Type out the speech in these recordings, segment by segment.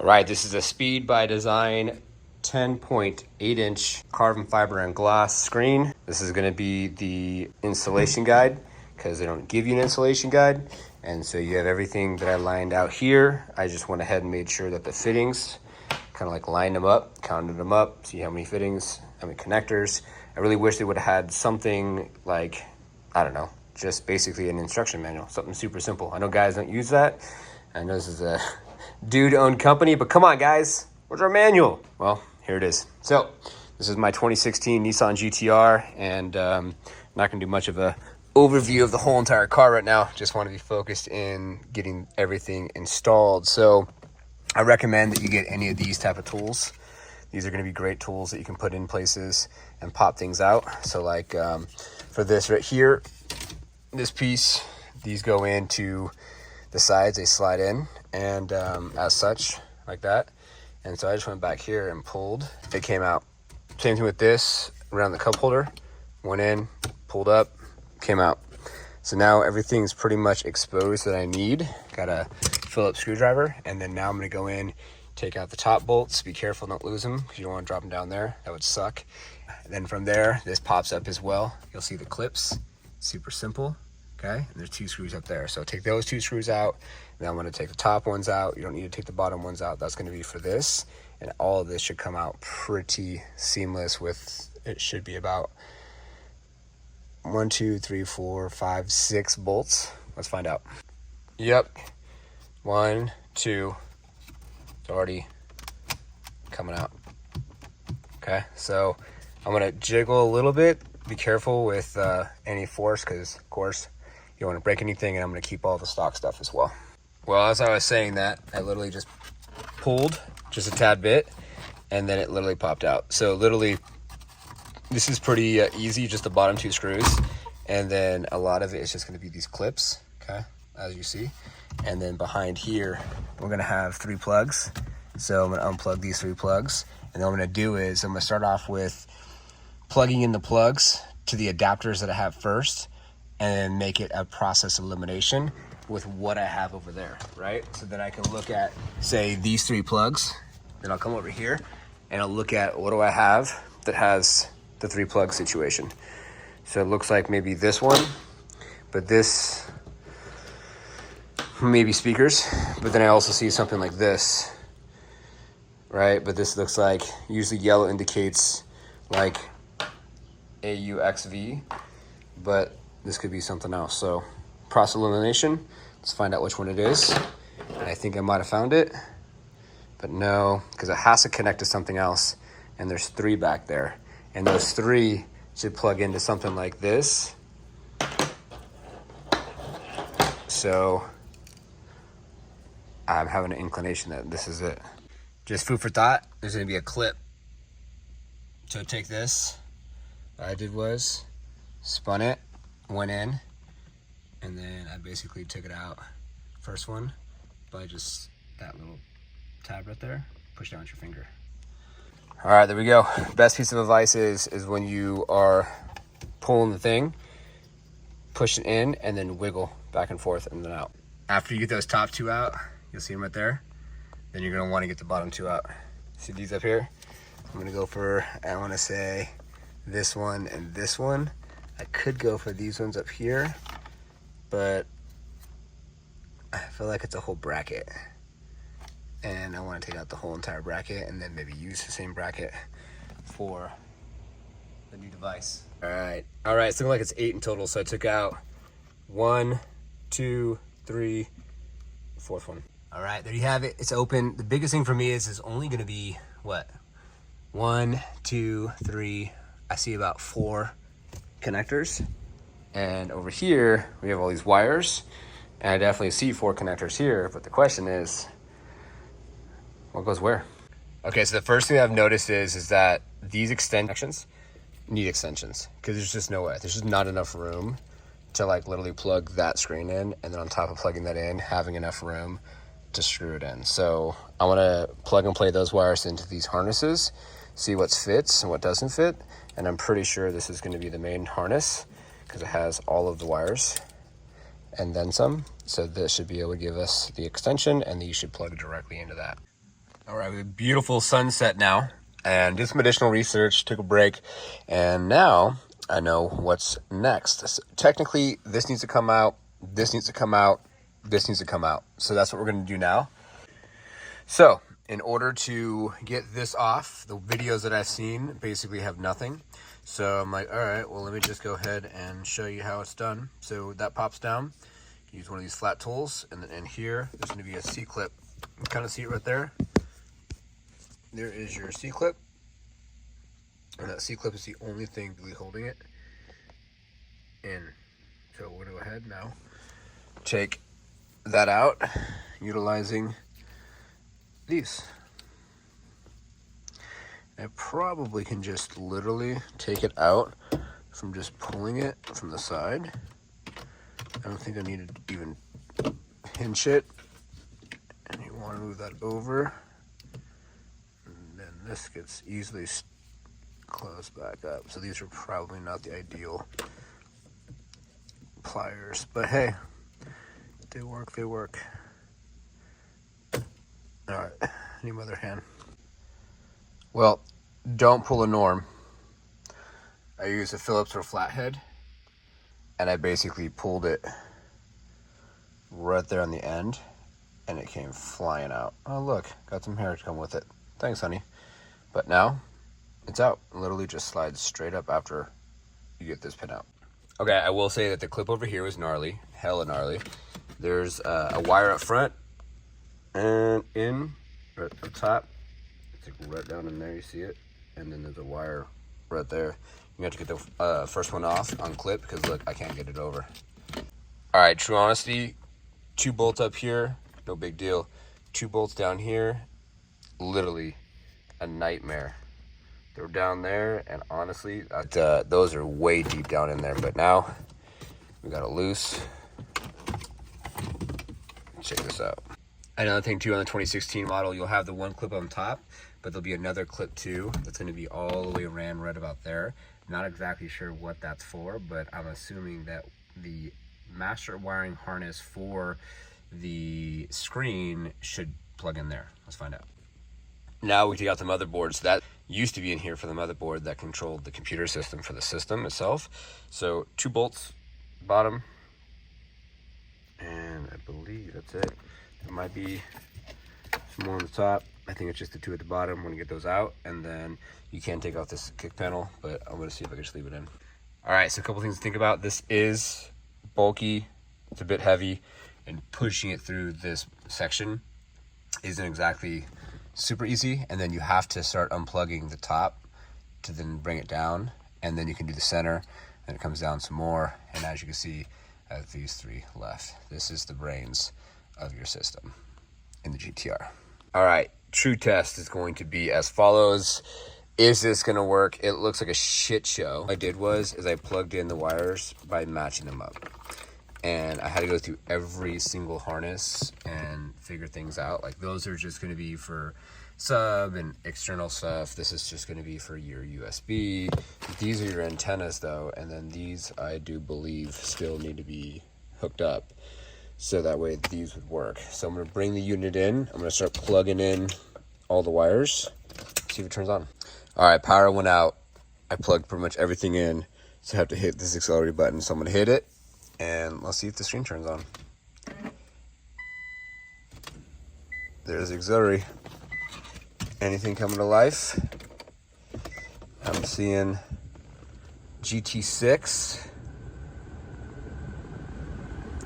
All right, this is a Speed by Design 10.8-inch carbon fiber and glass screen. This is going to be the installation guide because they don't give you an installation guide. And so you have everything that I lined out here. I just went ahead and made sure that the fittings, kind of like lined them up, counted them up, see how many fittings, how many connectors. I really wish they would have had something like, I don't know, just basically an instruction manual, something super simple. I know guys don't use that. I know this is a dude-owned company, but come on, guys. Where's our manual? Well, here it is. So this is my 2016 Nissan GTR, and I'm not going to do much of a overview of the whole entire car right now. Just want to be focused in getting everything installed. So I recommend that you get any of these type of tools. These are going to be great tools that you can put in places and pop things out. So like for this right here, this piece, these go into the sides, they slide in, and as such, like that. And so I just went back here and pulled, it came out. Same thing with this, around the cup holder, went in, pulled up, came out. So now everything's pretty much exposed that I need. Got a Phillips screwdriver, and then now I'm gonna go in, take out the top bolts. Be careful, don't lose them, because you don't want to drop them down there. That would suck. And then from there, this pops up as well. You'll see the clips, super simple. Okay, and there's 2 screws up there. So take those 2 screws out. Then I'm gonna take the top ones out. You don't need to take the bottom ones out. That's gonna be for this. And all of this should come out pretty seamless with, it should be about 1, 2, 3, 4, 5, 6 bolts. Let's find out. Yep, 1, 2, it's already coming out. Okay, so I'm gonna jiggle a little bit. Be careful with any force, because of course, you don't want to break anything, and I'm going to keep all the stock stuff as well. Well, as I was saying that, I literally just pulled just a tad bit, and then it literally popped out. So literally, this is pretty easy, just the bottom 2 screws, and then a lot of it is just going to be these clips, okay, as you see. And then behind here, we're going to have 3 plugs. So I'm going to unplug these 3 plugs, and then what I'm going to do is I'm going to start off with plugging in the plugs to the adapters that I have first, and make it a process elimination with what I have over there, right? So then I can look at, say, these 3 plugs. Then I'll come over here and I'll look at what do I have that has the 3 plug situation. So it looks like maybe this one, but this, maybe speakers, but then I also see something like this, right? But this looks like, usually yellow indicates like AUXV, but this could be something else. So process elimination, let's find out which one it is. And I think I might have found it, but no, because it has to connect to something else, and there's 3 back there, and those 3 should plug into something like this. So I'm having an inclination that this is it. Just food for thought, there's gonna be a clip. So take this, what I did was spun it, went in, and then I basically took it out, first one, by just that little tab right there, push down with your finger. All right, there we go. Best piece of advice is when you are pulling the thing, push it in and then wiggle back and forth and then out. After you get those top 2 out, you'll see them right there, then you're gonna wanna get the bottom 2 out. See these up here? I'm gonna go for, I wanna say this one and this one. I could go for these ones up here, but I feel like it's a whole bracket, and I want to take out the whole entire bracket and then maybe use the same bracket for the new device. All right, so it looks like it's 8 in total. So I took out 1, 2, 3, 4th one. All right, there you have it. It's open. The biggest thing for me is only going to be what? 1, 2, 3. I see about 4 connectors, and over here we have all these wires, and I definitely see 4 connectors here, but the question is, what goes where? Okay, so the first thing I've noticed is that these extensions need extensions, because there's just no way, there's just not enough room to like literally plug that screen in, and then on top of plugging that in, having enough room to screw it in. So I want to plug and play those wires into these harnesses, see what fits and what doesn't fit. And I'm pretty sure this is going to be the main harness, because it has all of the wires and then some. So this should be able to give us the extension, and these should plug directly into that. All right, we have a beautiful sunset now, and did some additional research, took a break, and now I know what's next. So technically, this needs to come out, this needs to come out, this needs to come out. So that's what we're going to do now. So in order to get this off, the videos that I've seen basically have nothing. So I'm like, all right, well, let me just go ahead and show you how it's done. So that pops down. Use one of these flat tools, and then in here, there's going to be a C-clip. You kind of see it right there. There is your C-clip. And that C-clip is the only thing really holding it in. So we're going to go ahead now, take that out, utilizing these. I probably can just literally take it out from just pulling it from the side. I don't think I need to even pinch it. And you want to move that over. And then this gets easily closed back up. So these are probably not the ideal pliers, but hey, they work, they work. All right, I need my other hand. Well, don't pull a norm. I used a Phillips or flathead, and I basically pulled it right there on the end, and it came flying out. Oh look, got some hair to come with it. Thanks, honey. But now, it's out. It literally just slides straight up after you get this pin out. Okay, I will say that the clip over here was gnarly, hella gnarly. There's a wire up front, and in, right up top, it's like right down in there, you see it? And then there's a wire right there. You have to get the first one off on clip, because look, I can't get it over. All right, true honesty, 2 bolts up here, no big deal. 2 bolts down here, literally a nightmare. They're down there, and honestly, those are way deep down in there. But now we got it loose. Check this out. Another thing too, on the 2016 model, you'll have the one clip on top, but there'll be another clip too that's going to be all the way around right about there. Not exactly sure what that's for, but I'm assuming that the master wiring harness for the screen should plug in there. Let's find out. Now we take out the motherboard. So that used to be in here for the motherboard that controlled the computer system for the system itself. So 2 bolts bottom, and I believe that's it. There might be some more on the top. I think it's just the 2 at the bottom. I'm gonna get those out, and then you can take out this kick panel, but I'm gonna see if I can just leave it in. All right, so a couple things to think about. This is bulky, it's a bit heavy, and pushing it through this section isn't exactly super easy. And then you have to start unplugging the top to then bring it down, and then you can do the center, and it comes down some more. And as you can see, I have these 3 left. This is the brains of your system in the GTR. All right, true test is going to be as follows. Is this gonna work? It looks like a shit show. What I did was I plugged in the wires by matching them up, and I had to go through every single harness and figure things out. Like, those are just gonna be for sub and external stuff. This is just gonna be for your USB. These are your antennas though, and then these, I do believe, still need to be hooked up, so that way these would work. So I'm gonna bring the unit in. I'm gonna start plugging in all the wires, see if it turns on. All right, power went out. I plugged pretty much everything in, so I have to hit this accelerator button. So I'm gonna hit it, and let's see if the screen turns on. There's the auxiliary. Anything coming to life? I'm seeing GT6.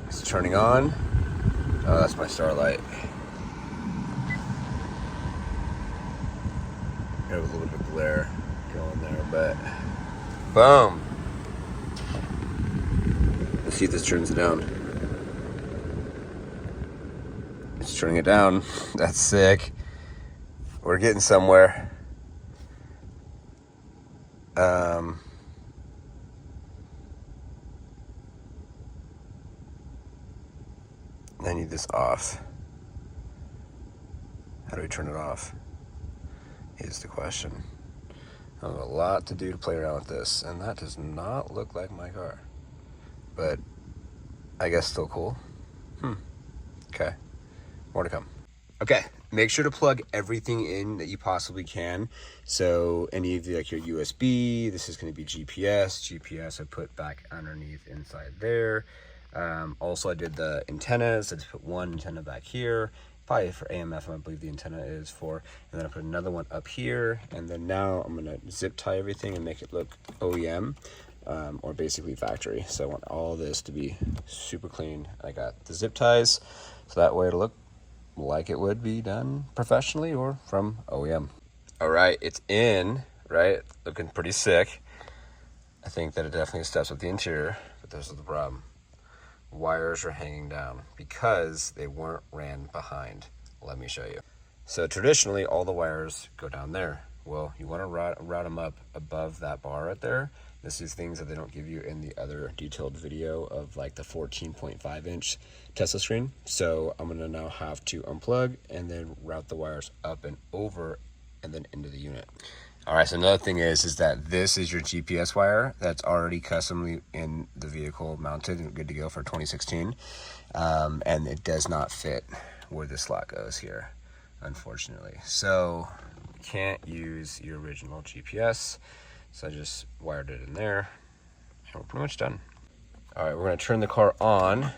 It's turning on. Oh, that's my starlight. Got a little bit of glare going there, but boom. Let's see if this turns it down. It's turning it down. That's sick. We're getting somewhere. I need this off. How do we turn it off? Is the question. I have a lot to do to play around with this, and that does not look like my car. But I guess still cool. Okay, more to come. Okay, Make sure to plug everything in that you possibly can. So any of like your USB, this is going to be GPS I put back underneath inside there. Also I did the antennas. I just put one antenna back here, probably for AMF, I believe the antenna is for, and then I put another one up here. And then now I'm going to zip tie everything and make it look OEM, or basically factory. So I want all this to be super clean. I got the zip ties, so that way it'll look like it would be done professionally or from OEM. All right, it's in, right? Looking pretty sick. I think that it definitely steps with the interior, but this is the problem. Wires are hanging down because they weren't ran behind. Let me show you. So traditionally, all the wires go down there. Well, you want to route them up above that bar right there. This is things that they don't give you in the other detailed video of like the 14.5 inch Tesla screen. So I'm gonna now have to unplug and then route the wires up and over and then into the unit. All right, so another thing is that this is your GPS wire that's already customly in the vehicle mounted and good to go for 2016. And it does not fit where the slot goes here, unfortunately. So you can't use your original GPS. So I just wired it in there and we're pretty much done. All right, we're gonna turn the car on.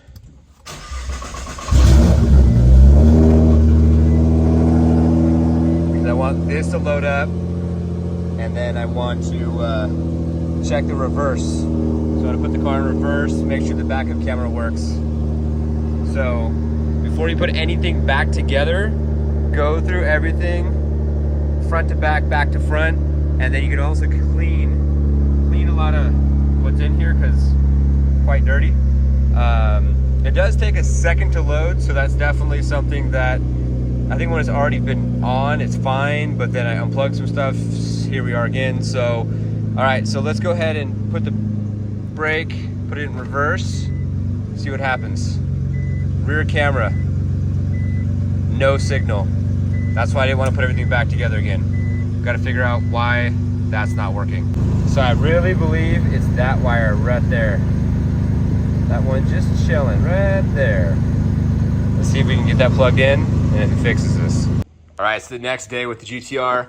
Because I want this to load up and then I want to check the reverse. So I'm gonna put the car in reverse, make sure the backup camera works. So before you put anything back together, go through everything, front to back, back to front, and then you can also clean a lot of what's in here because it's quite dirty. It does take a second to load, so that's definitely something that I think when it's already been on, it's fine, but then I unplugged some stuff. Here we are again. So, all right, so let's go ahead and put the brake, put it in reverse, see what happens. Rear camera, no signal. That's why I didn't want to put everything back together again. Got to figure out why that's not working. So I really believe it's that wire right there. That one just chilling right there. Let's see if we can get that plugged in and if it fixes this. All right, it's the next day with the GTR.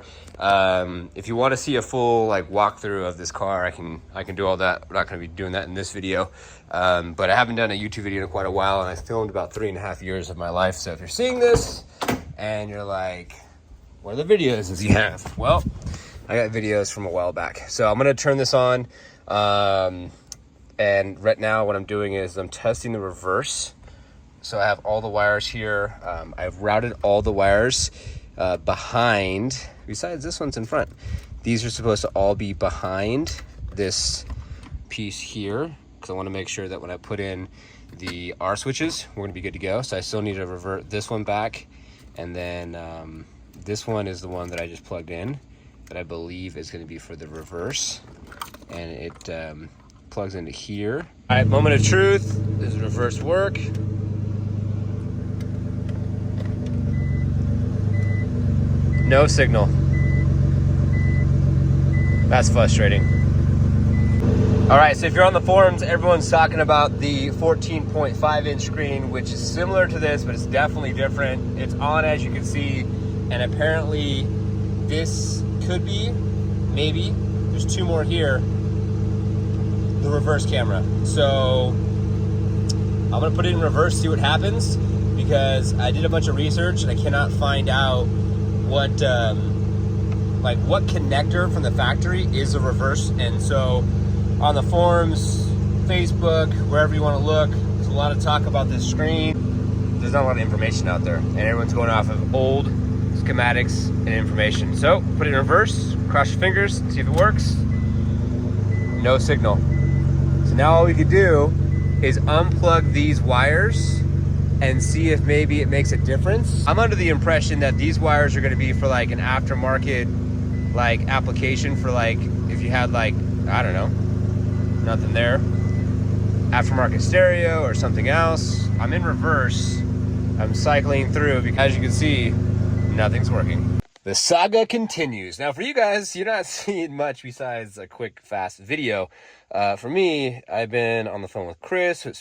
If you want to see a full like walkthrough of this car, I can do all that. We're not going to be doing that in this video, but I haven't done a YouTube video in quite a while, and I filmed about 3.5 years of my life. So if you're seeing this and you're like, what are the videos that you have? Well, I got videos from a while back. So I'm gonna turn this on. And right now what I'm doing is I'm testing the reverse. So I have all the wires here. I've routed all the wires behind, besides this one's in front. These are supposed to all be behind this piece here, because I wanna make sure that when I put in the R switches, we're gonna be good to go. So I still need to revert this one back. And then this one is the one that I just plugged in that I believe is going to be for the reverse. And it plugs into here. All right, moment of truth. Does reverse work? No signal. That's frustrating. All right, so if you're on the forums, everyone's talking about the 14.5 inch screen, which is similar to this, but it's definitely different. It's on, as you can see, and apparently this could be, maybe, there's two more here, the reverse camera. So I'm gonna put it in reverse, see what happens, because I did a bunch of research and I cannot find out what what connector from the factory is a reverse. And so on the forums, Facebook, wherever you want to look, there's a lot of talk about this screen. There's not a lot of information out there, and everyone's going off of old schematics and information. So put it in reverse, cross your fingers, see if it works. No signal. So now all we could do is unplug these wires and see if maybe it makes a difference. I'm under the impression that these wires are going to be for like an aftermarket like application for like if you had like, I don't know, nothing there, aftermarket stereo or something else. I'm in reverse. I'm cycling through because as you can see, nothing's working. The saga continues. Now, for you guys, you're not seeing much besides a quick, fast video. For me, I've been on the phone with Chris with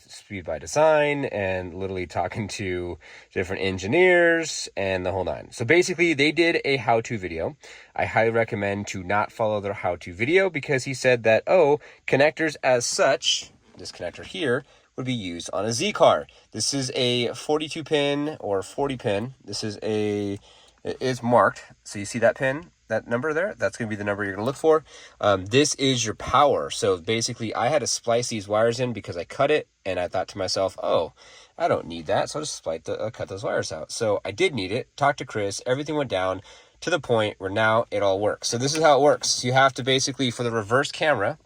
Speed by Design and literally talking to different engineers and the whole nine. So basically, they did a how-to video. I highly recommend to not follow their how-to video because he said that, oh, connectors as such, this connector here, would be used on a Z car. This is a 42 pin or 40 pin. It is marked, so you see that pin, that number there? That's going to be the number you're going to look for. This is your power. So basically, I had to splice these wires in because I cut it, and I thought to myself, oh, I don't need that, so I'll just cut those wires out. So I did need it, talked to Chris, everything went down to the point where now it all works. So this is how it works. You have to basically, for the reverse camera,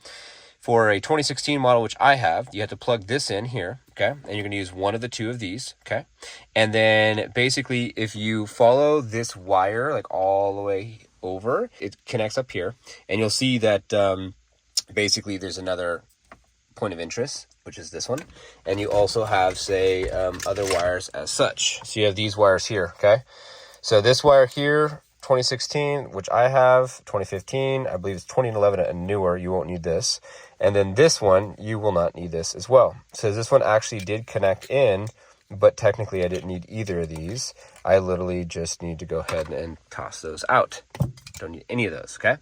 for a 2016 model, which I have, you have to plug this in here, okay? And you're going to use one of the two of these, okay? And then basically, if you follow this wire like all the way over, it connects up here. And you'll see that basically there's another point of interest, which is this one. And you also have, say, other wires as such. So you have these wires here, okay? So this wire here, 2016, which I have, 2015, I believe it's 2011 and newer, you won't need this. And then this one, you will not need this as well. So this one actually did connect in, but technically I didn't need either of these. I literally just need to go ahead and toss those out. Don't need any of those, okay?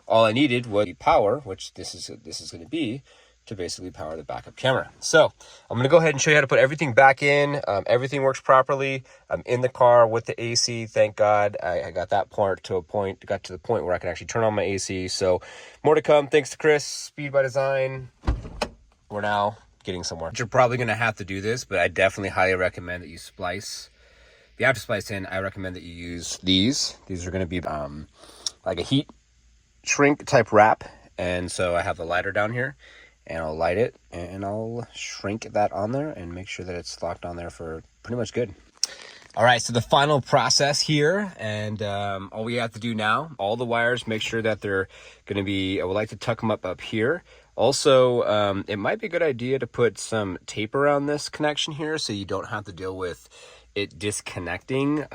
All I needed was the power, which this is going to be, to basically power the backup camera. So I'm going to go ahead and show you how to put everything back in. Everything works properly. I'm in the car with the AC. Thank God I got that part to the point where I can actually turn on my AC. So more to come. Thanks to Chris, Speed by Design. We're now getting somewhere. You're probably going to have to do this, but I definitely highly recommend that you splice. If you have to splice in, I recommend that you use these. These are going to be like a heat shrink type wrap. And so I have the lighter down here. And I'll light it and I'll shrink that on there and make sure that it's locked on there for pretty much good. All right, so the final process here, and all we have to do now, all the wires, make sure that they're going to be, I would like to tuck them up here. Also, it might be a good idea to put some tape around this connection here so you don't have to deal with it disconnecting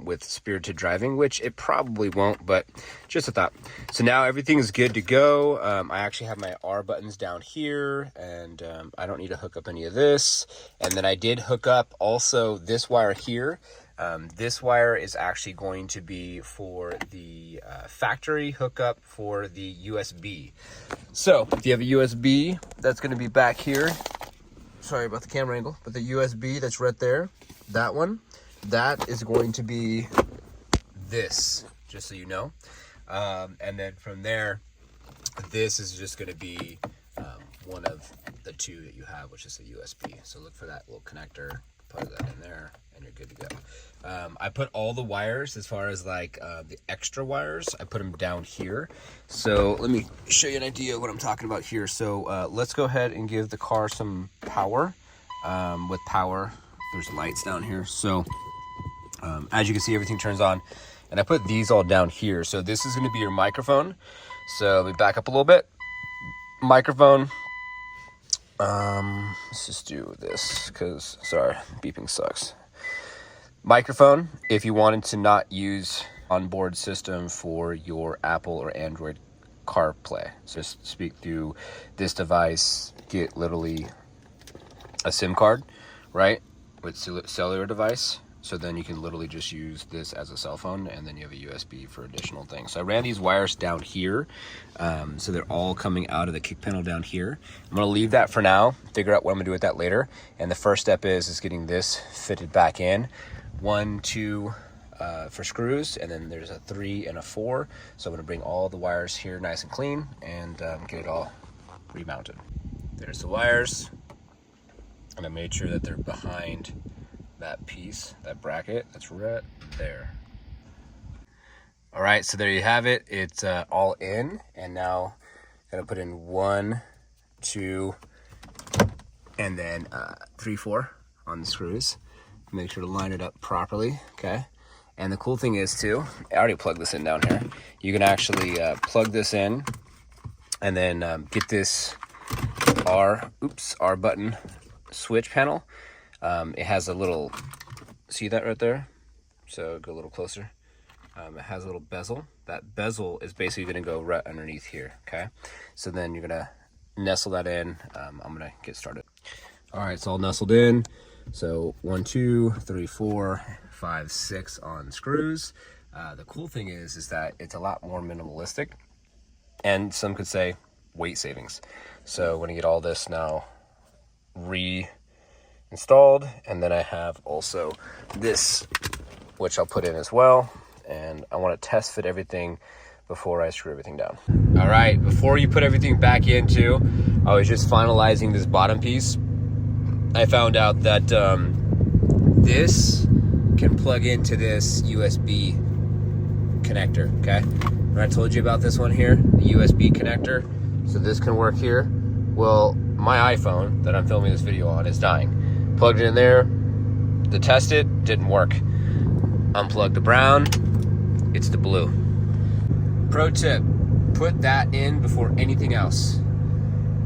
with spirited driving, which it probably won't, but just a thought. So now everything is good to go. I actually have my R buttons down here, and I don't need to hook up any of this. And then I did hook up also this wire here. This wire is actually going to be for the factory hookup for the USB. So if you have a USB, that's going to be back here. Sorry about the camera angle, but the USB that's right there, that one, that is going to be this, just so you know. And then from there, this is just going to be one of the two that you have, which is a USB. So look for that little connector, plug that in there, and you're good to go. I put all the wires, as far as like the extra wires, I put them down here. So let me show you an idea of what I'm talking about here. So let's go ahead and give the car some power. With power, there's lights down here. So as you can see, everything turns on. And I put these all down here. So this is going to be your microphone. So let me back up a little bit. Microphone. Let's just do this because, sorry, beeping sucks. Microphone, if you wanted to not use onboard system for your Apple or Android CarPlay. So just speak through this device, get literally a SIM card, right, with cellular device. So then you can literally just use this as a cell phone, and then you have a USB for additional things. So I ran these wires down here. So they're all coming out of the kick panel down here. I'm gonna leave that for now, figure out what I'm gonna do with that later. And the first step is getting this fitted back in. 1, 2 for screws, and then there's a 3 and a 4. So I'm gonna bring all the wires here nice and clean and get it all remounted. There's the wires. And I made sure that they're behind that piece, that bracket that's right there. All right, so there you have it. It's all in, and now I'm gonna put in 1, 2, and then 3, 4 on the screws. Make sure to line it up properly, okay? And the cool thing is too, I already plugged this in down here. You can actually plug this in and then get this R button switch panel. It has a little, see that right there? So go a little closer. It has a little bezel. That bezel is basically going to go right underneath here, okay? So then you're going to nestle that in. I'm going to get started. All right, it's all nestled in. So 1, 2, 3, 4, 5, 6 on screws. The cool thing is that it's a lot more minimalistic, and some could say weight savings. So when you get all this now reinstalled, and then I have also this, which I'll put in as well. And I want to test fit everything before I screw everything down. All right, before you put everything back into, I was just finalizing this bottom piece. I found out that this can plug into this USB connector, okay? And I told you about this one here, the USB connector. So this can work here. Well, my iPhone that I'm filming this video on is dying. Plugged it in there, to test it, didn't work. Unplug the brown, it's the blue. Pro tip, put that in before anything else.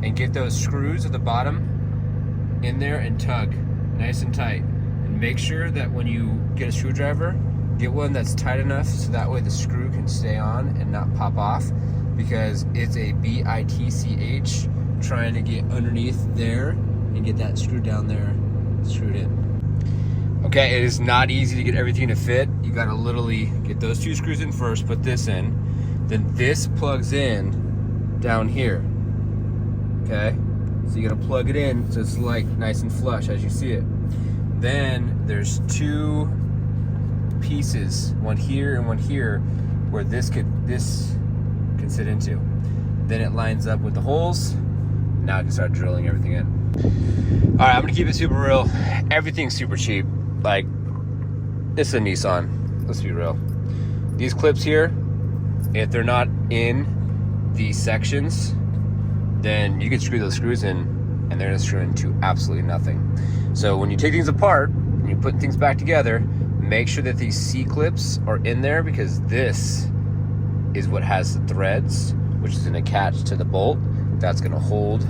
And get those screws at the bottom in there and tug nice and tight. And make sure that when you get a screwdriver, get one that's tight enough so that way the screw can stay on and not pop off, because it's a BITCH trying to get underneath there and get that screw down there screwed in. Okay, it is not easy to get everything to fit. You gotta literally get those 2 screws in first, put this in, then this plugs in down here, okay? So you gotta plug it in so it's like nice and flush as you see it. Then there's 2 pieces, one here and one here, where this can sit into. Then it lines up with the holes. Now I can start drilling everything in. All right, I'm gonna keep it super real. Everything's super cheap. Like, it's a Nissan, let's be real. These clips here, if they're not in these sections, then you can screw those screws in and they're gonna screw into absolutely nothing. So when you take things apart and you put things back together, make sure that these C-clips are in there, because this is what has the threads, which is gonna catch to the bolt. That's gonna hold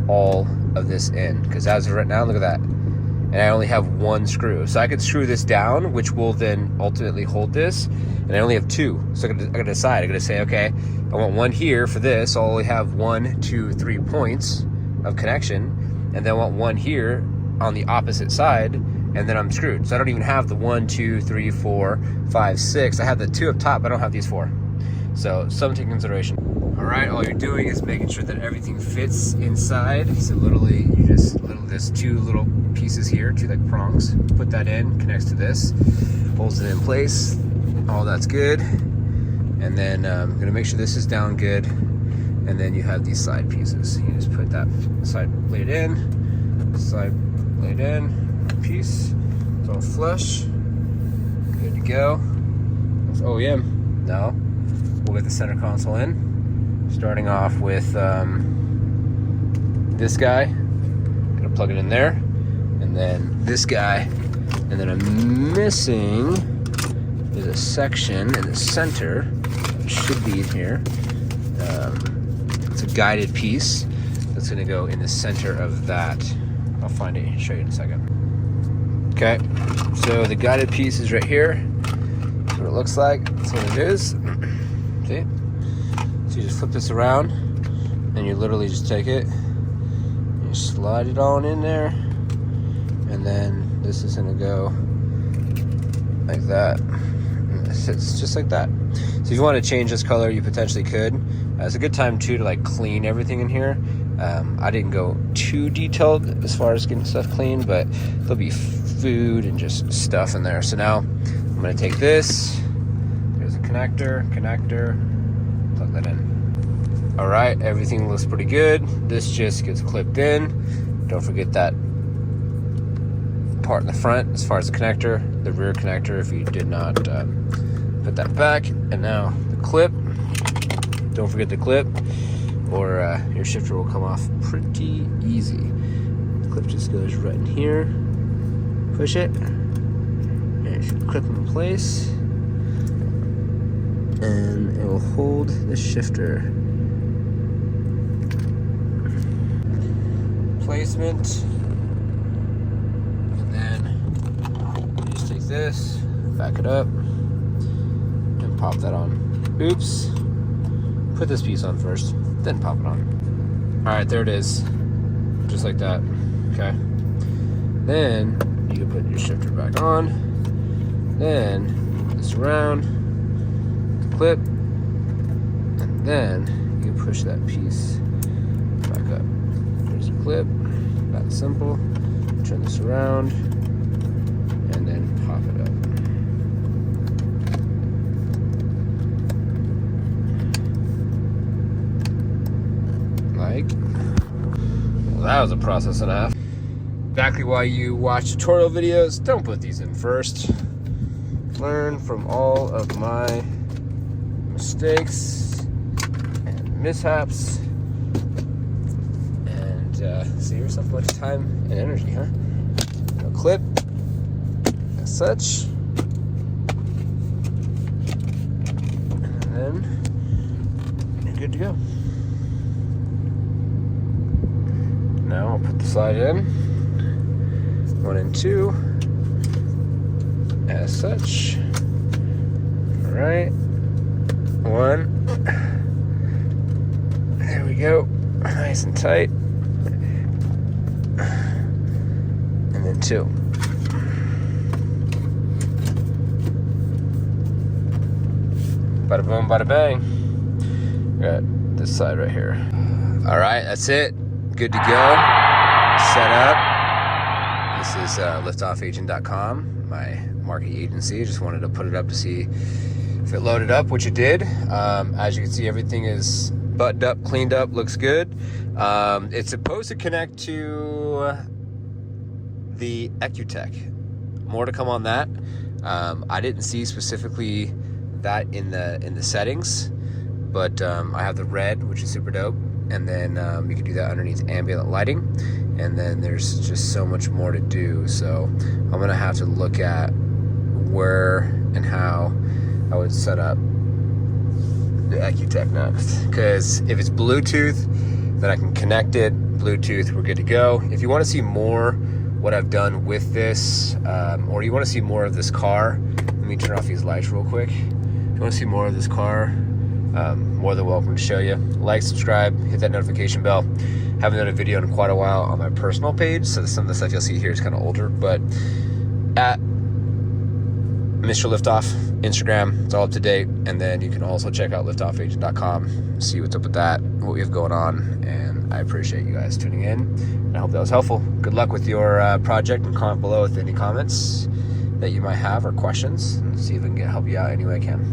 all of this in, because as of right now, look at that. And I only have 1 screw. So I could screw this down, which will then ultimately hold this, and I only have 2. So I gotta decide, I gotta say, okay, I want 1 here for this, so I'll only have 1, 2, 3 points of connection, and then I want 1 here on the opposite side, and then I'm screwed. So I don't even have the 1, 2, 3, 4, 5, 6. I have the 2 up top, but I don't have these 4. So something to take consideration. All right, all you're doing is making sure that everything fits inside. So literally, you just there's 2 little pieces here, 2 like prongs. Put that in, connects to this, holds it in place. All that's good. And then I'm gonna make sure this is down good. And then you have these side pieces. You just put that side blade in, piece. It's all flush. Good to go. It's OEM. Now we'll get the center console in. Starting off with this guy. Gonna plug it in there. And then this guy. And then I'm missing is a section in the center. It should be in here. It's a guided piece that's gonna go in the center of that. I'll find it and show you in a second. Okay, so the guided piece is right here. That's what it looks like. That's what it is. See? So you just flip this around and you literally just take it and you slide it on in there, and then this is gonna go like that. And it sits just like that. So if you want to change this color, you potentially could. It's a good time too to like clean everything in here. I didn't go too detailed as far as getting stuff clean, but there'll be food and just stuff in there. So now I'm gonna take this. There's a connector, plug that in. All right, everything looks pretty good. This just gets clipped in. Don't forget that part in the front as far as the connector, the rear connector if you did not put that back. And now the clip, don't forget the clip, or your shifter will come off pretty easy. The clip just goes right in here, push it, and it should clip in place, and it will hold the shifter. Placement, and then you just take this, back it up, pop that on. Oops. Put this piece on first, then pop it on. All right, there it is. Just like that, okay? Then you can put your shifter back on. Then this around, clip, and then you can push that piece back up. There's a clip, that simple. Turn this around, and then pop it up. Like, well, that was a process and a half. Exactly why you watch tutorial videos. Don't put these in first. Learn from all of my mistakes and mishaps, and save yourself a bunch of time and energy, huh? A clip as such, and then you're good to go. Now I'll put the slide in, 1 and 2, as such. All right, 1. There we go, nice and tight. And then 2. Bada boom, bada bang. Got this side right here. All right, that's it. Good to go. Set up. This is liftoffagent.com, my marketing agency. Just wanted to put it up to see if it loaded up, which it did. As you can see, everything is buttoned up, cleaned up, looks good. It's supposed to connect to the EcuTech. More to come on that. I didn't see specifically that in the settings, but I have the red, which is super dope. And then you can do that underneath ambient lighting, and then there's just so much more to do. So I'm gonna have to look at where and how I would set up the EcuTech next, because if it's Bluetooth, then I can connect it. Bluetooth, we're good to go. If you want to see more what I've done with this, or you want to see more of this car, let me turn off these lights real quick. If you want to see more of this car, more than welcome to show you. Like, subscribe, hit that notification bell. Haven't done a video in quite a while on my personal page, so some of the stuff you'll see here is kind of older, but at Mr. Liftoff Instagram, it's all up to date. And then you can also check out liftoffagent.com, see what's up with that, what we have going on. And I appreciate you guys tuning in, and I hope that was helpful. Good luck with your project, and comment below with any comments that you might have or questions, and see if I can help you out any way I can.